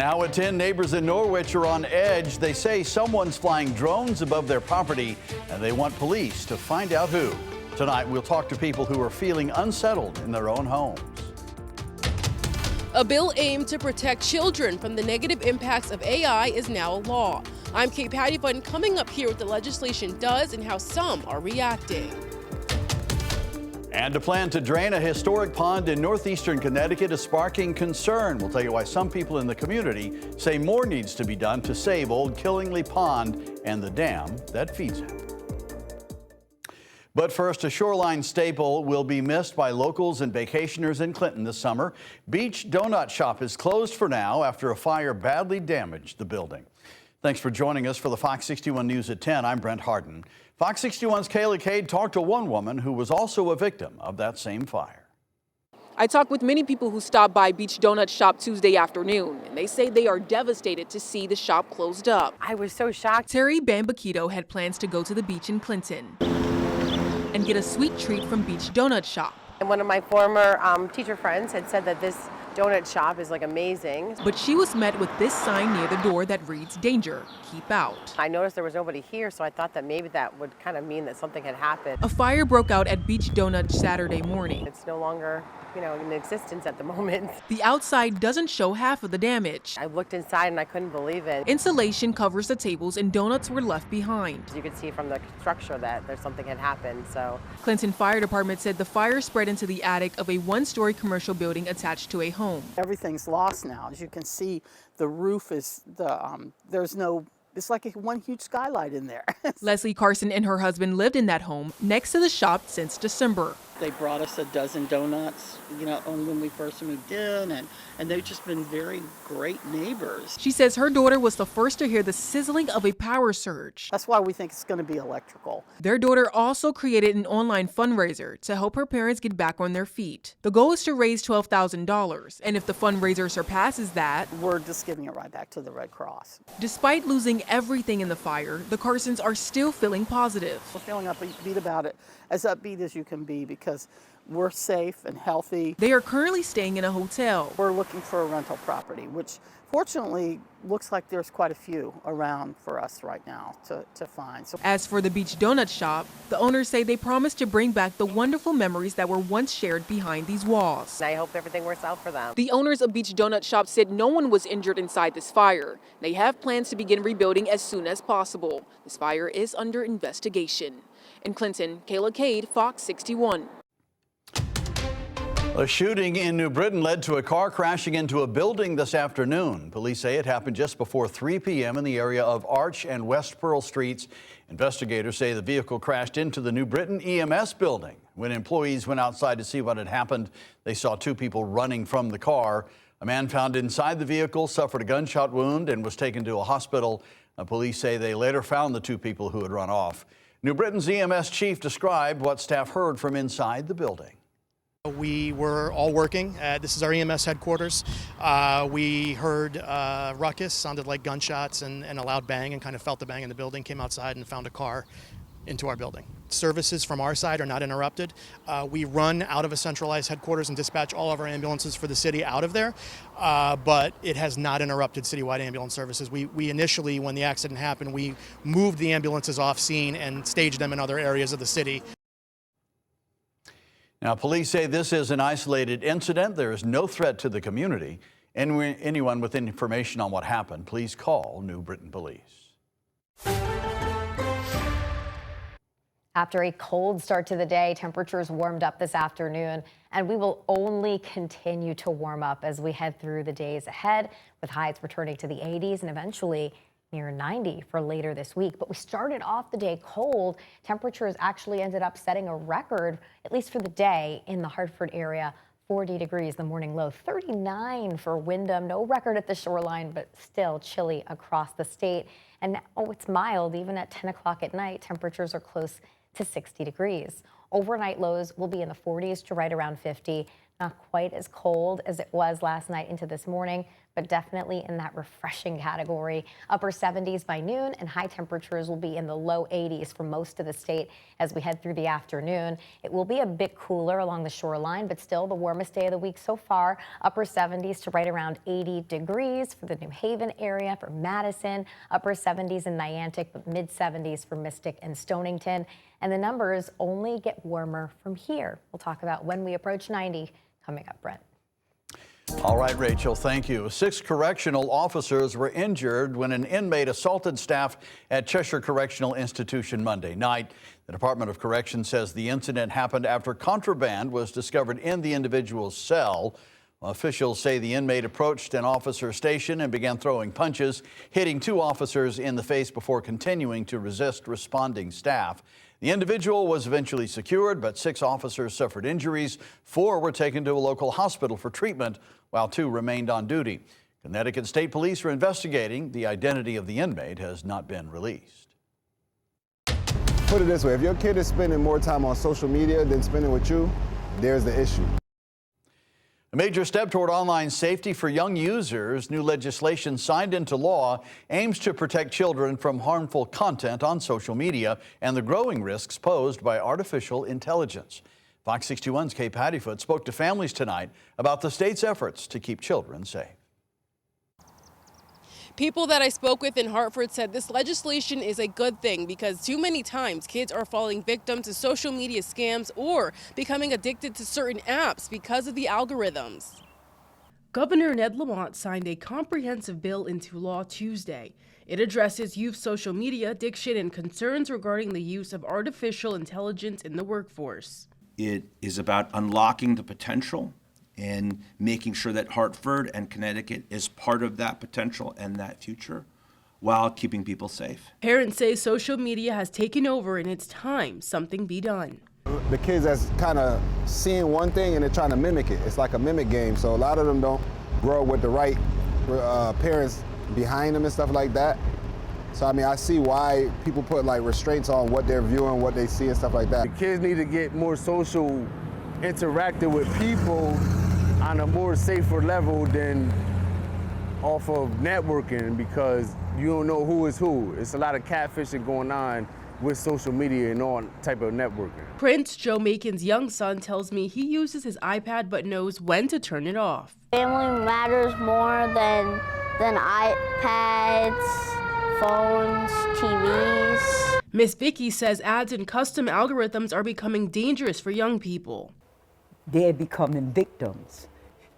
Now at 10, neighbors in Norwich are on edge. They say someone's flying drones above their property, and they want police to find out who. Tonight, we'll talk to people who are feeling unsettled in their own homes. A bill aimed to protect children from the negative impacts of AI is now a law. I'm Kate Pattyford, coming up here what the legislation does and how some are reacting. And a plan to drain a historic pond in northeastern Connecticut is sparking concern. We'll tell you why some people in the community say more needs to be done to save Old Killingly Pond and the dam that feeds it. But first, a shoreline staple will be missed by locals and vacationers in Clinton this summer. Beach Donut Shop is closed for now after a fire badly damaged the building. Thanks for joining us for the Fox 61 News at 10. I'm Brent Harden. Fox 61's Kayla Cade talked to one woman who was also a victim of that same fire. I talked with many people who stopped by Beach Donut Shop Tuesday afternoon, and they say they are devastated to see the shop closed up. I was so shocked. Terry Bambaquito had plans to go to the beach in Clinton and get a sweet treat from Beach Donut Shop. And one of my former teacher friends had said that this donut shop is like amazing. But she was met with this sign near the door that reads, "Danger, keep out." I noticed there was nobody here, so I thought that maybe that would kind of mean that something had happened. A fire broke out at Beach Donut Saturday morning. It's no longer, in existence at the moment. The outside doesn't show half of the damage. I looked inside and I couldn't believe it. Insulation covers the tables and donuts were left behind. You could see from the structure that there's something had happened, so. Clinton Fire Department said the fire spread into the attic of a one-story commercial building attached to a home. Everything's lost now. As you can see, the roof is, it's like one huge skylight in there. Leslie Carson and her husband lived in that home next to the shop since December. They brought us a dozen donuts, when we first moved in, and they've just been very great neighbors. She says her daughter was the first to hear the sizzling of a power surge. That's why we think it's going to be electrical. Their daughter also created an online fundraiser to help her parents get back on their feet. The goal is to raise $12,000, and if the fundraiser surpasses that, we're just giving it right back to the Red Cross. Despite losing everything in the fire, the Carsons are still feeling positive. We're feeling upbeat about it, as upbeat as you can be, because we're safe and healthy. They are currently staying in a hotel. We're looking for a rental property, which fortunately looks like there's quite a few around for us right now to find. As for the Beach Donut Shop, the owners say they promised to bring back the wonderful memories that were once shared behind these walls. I hope everything works out for them. The owners of Beach Donut Shop said no one was injured inside this fire. They have plans to begin rebuilding as soon as possible. This fire is under investigation. In Clinton, Kayla Cade, Fox 61. A shooting in New Britain led to a car crashing into a building this afternoon. Police say it happened just before 3 p.m. in the area of Arch and West Pearl Streets. Investigators say the vehicle crashed into the New Britain EMS building. When employees went outside to see what had happened, they saw two people running from the car. A man found inside the vehicle suffered a gunshot wound and was taken to a hospital. Police say they later found the two people who had run off. New Britain's EMS chief described what staff heard from inside the building. We were all working. This is our EMS headquarters. We heard ruckus, sounded like gunshots and a loud bang, and kind of felt the bang in the building, came outside and found a car into our building. Services from our side are not interrupted. We run out of a centralized headquarters and dispatch all of our ambulances for the city out of there, but it has not interrupted citywide ambulance services. We initially, when the accident happened, we moved the ambulances off scene and staged them in other areas of the city. Now, police say this is an isolated incident. There is no threat to the community. Anyone with information on what happened, please call New Britain Police. After a cold start to the day, temperatures warmed up this afternoon, and we will only continue to warm up as we head through the days ahead, with highs returning to the 80s and eventually near 90 for later this week. But we started off the day cold. Temperatures actually ended up setting a record, at least for the day, in the Hartford area. 40 degrees, the morning low, 39 for Windham. No record at the shoreline, but still chilly across the state. And it's mild even at 10 o'clock at night. Temperatures are close to 60 degrees. Overnight lows will be in the 40s to right around 50. Not quite as cold as it was last night into this morning, but definitely in that refreshing category. Upper 70s by noon, and high temperatures will be in the low 80s for most of the state as we head through the afternoon. It will be a bit cooler along the shoreline, but still the warmest day of the week so far. Upper 70s to right around 80 degrees for the New Haven area, for Madison, upper 70s in Niantic, but mid 70s for Mystic and Stonington. And the numbers only get warmer from here. We'll talk about when we approach 90 coming up, Brent. All right, Rachel, thank you. 6 correctional officers were injured when an inmate assaulted staff at Cheshire Correctional Institution Monday night. The Department of Corrections says the incident happened after contraband was discovered in the individual's cell. Officials say the inmate approached an officer station and began throwing punches, hitting 2 officers in the face before continuing to resist responding staff. The individual was eventually secured, but 6 officers suffered injuries. 4 were taken to a local hospital for treatment, while 2 remained on duty. Connecticut State Police are investigating. The identity of the inmate has not been released. Put it this way, if your kid is spending more time on social media than spending with you, there's the issue. A major step toward online safety for young users. New legislation signed into law aims to protect children from harmful content on social media and the growing risks posed by artificial intelligence. Fox 61's Kay Pattyfoot spoke to families tonight about the state's efforts to keep children safe. People that I spoke with in Hartford said this legislation is a good thing because too many times kids are falling victim to social media scams or becoming addicted to certain apps because of the algorithms. Governor Ned Lamont signed a comprehensive bill into law Tuesday. It addresses youth social media addiction and concerns regarding the use of artificial intelligence in the workforce. It is about unlocking the potential and making sure that Hartford and Connecticut is part of that potential and that future while keeping people safe. Parents say social media has taken over and it's time something be done. The kids that's kind of seeing one thing and they're trying to mimic it. It's like a mimic game, so a lot of them don't grow up with the right parents behind them and stuff like that. So I mean, I see why people put like restraints on what they're viewing, what they see and stuff like that. The kids need to get more social, interacting with people on a more safer level than off of networking, because you don't know who is who. It's a lot of catfishing going on with social media and all type of networking. Prince, Joe Macon's young son, tells me he uses his iPad but knows when to turn it off. Family matters more than iPads, phones, TVs. Miss Vicky says ads and custom algorithms are becoming dangerous for young people. They're becoming victims.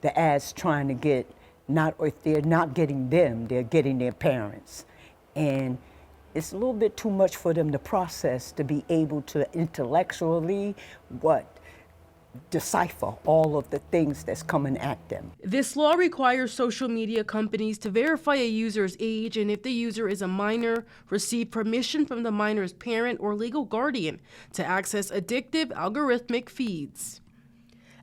The ads trying to get, if they're not getting them, they're getting their parents. And it's a little bit too much for them to process to be able to intellectually, decipher all of the things that's coming at them. This law requires social media companies to verify a user's age and, if the user is a minor, receive permission from the minor's parent or legal guardian to access addictive algorithmic feeds.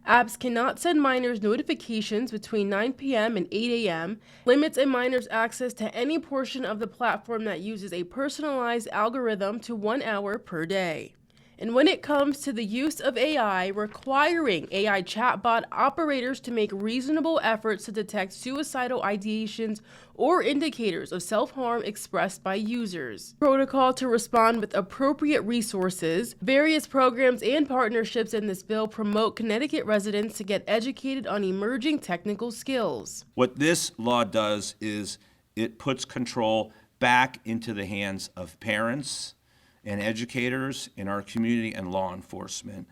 Apps cannot send minors notifications between 9 p.m. and 8 a.m., limits a minor's access to any portion of the platform that uses a personalized algorithm to 1 hour per day. And when it comes to the use of AI, requiring AI chatbot operators to make reasonable efforts to detect suicidal ideations or indicators of self-harm expressed by users. Protocol to respond with appropriate resources. Various programs and partnerships in this bill promote Connecticut residents to get educated on emerging technical skills. What this law does is it puts control back into the hands of parents and educators in our community and law enforcement.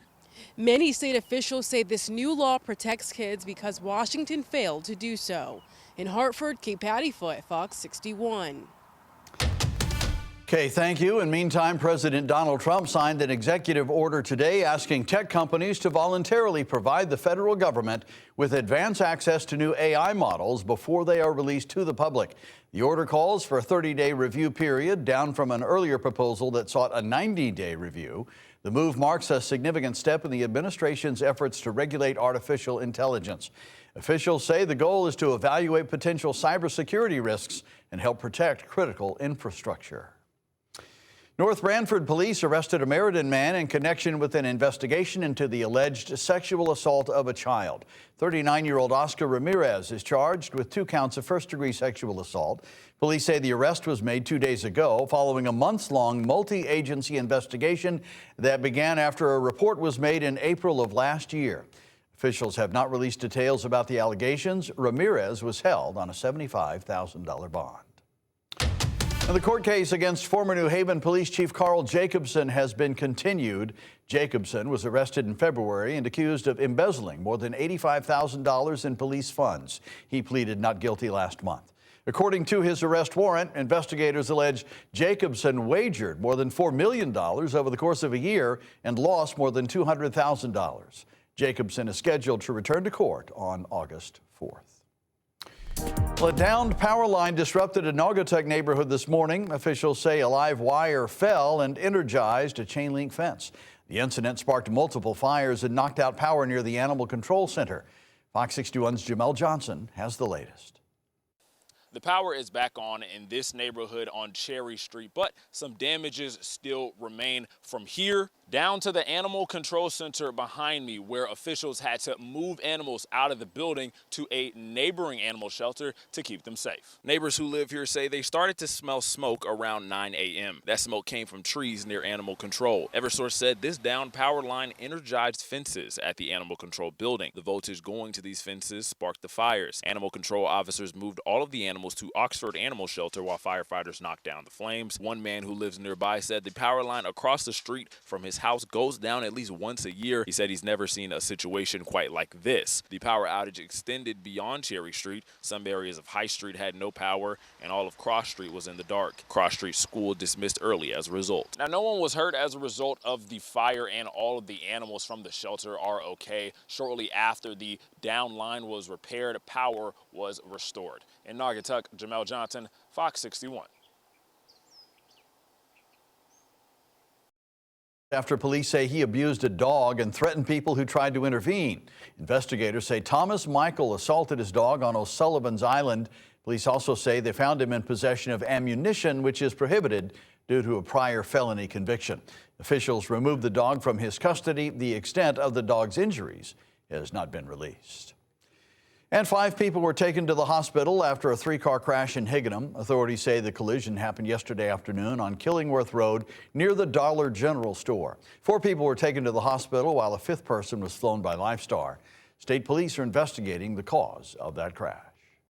Many state officials say this new law protects kids because Washington failed to do so. In Hartford, Kay Pattyfoot, Fox 61. Okay, thank you. And meantime, President Donald Trump signed an executive order today asking tech companies to voluntarily provide the federal government with advance access to new AI models before they are released to the public. The order calls for a 30-day review period, down from an earlier proposal that sought a 90-day review. The move marks a significant step in the administration's efforts to regulate artificial intelligence. Officials say the goal is to evaluate potential cybersecurity risks and help protect critical infrastructure. North Branford police arrested a Meriden man in connection with an investigation into the alleged sexual assault of a child. 39-year-old Oscar Ramirez is charged with 2 counts of first-degree sexual assault. Police say the arrest was made 2 days ago following a months-long multi-agency investigation that began after a report was made in April of last year. Officials have not released details about the allegations. Ramirez was held on a $75,000 bond. And the court case against former New Haven Police Chief Carl Jacobson has been continued. Jacobson was arrested in February and accused of embezzling more than $85,000 in police funds. He pleaded not guilty last month. According to his arrest warrant, investigators allege Jacobson wagered more than $4 million over the course of a year and lost more than $200,000. Jacobson is scheduled to return to court on August 4th. Well, a downed power line disrupted a Naugatuck neighborhood this morning. Officials say a live wire fell and energized a chain link fence. The incident sparked multiple fires and knocked out power near the Animal Control Center. Fox 61's Jamel Johnson has the latest. The power is back on in this neighborhood on Cherry Street, but some damages still remain from here down to the Animal Control Center behind me, where officials had to move animals out of the building to a neighboring animal shelter to keep them safe. Neighbors who live here say they started to smell smoke around 9 a.m. That smoke came from trees near Animal Control. Eversource said this downed power line energized fences at the Animal Control building. The voltage going to these fences sparked the fires. Animal Control officers moved all of the animals to Oxford Animal Shelter while firefighters knocked down the flames. One man who lives nearby said the power line across the street from his house goes down at least once a year. He said he's never seen a situation quite like this. The power outage extended beyond Cherry Street. Some areas of High Street had no power, and all of Cross Street was in the dark. Cross Street School dismissed early as a result. Now, no one was hurt as a result of the fire, and all of the animals from the shelter are okay. Shortly after the down line was repaired, power was restored. In Naugatuck, Jamel Johnson, Fox 61. After police say he abused a dog and threatened people who tried to intervene. Investigators say Thomas Michael assaulted his dog on O'Sullivan's Island. Police also say they found him in possession of ammunition, which is prohibited due to a prior felony conviction. Officials removed the dog from his custody. The extent of the dog's injuries has not been released. And 5 people were taken to the hospital after a 3-car crash in Higganum. Authorities say the collision happened yesterday afternoon on Killingworth Road near the Dollar General store. 4 people were taken to the hospital while a 5th person was flown by Lifestar. State police are investigating the cause of that crash.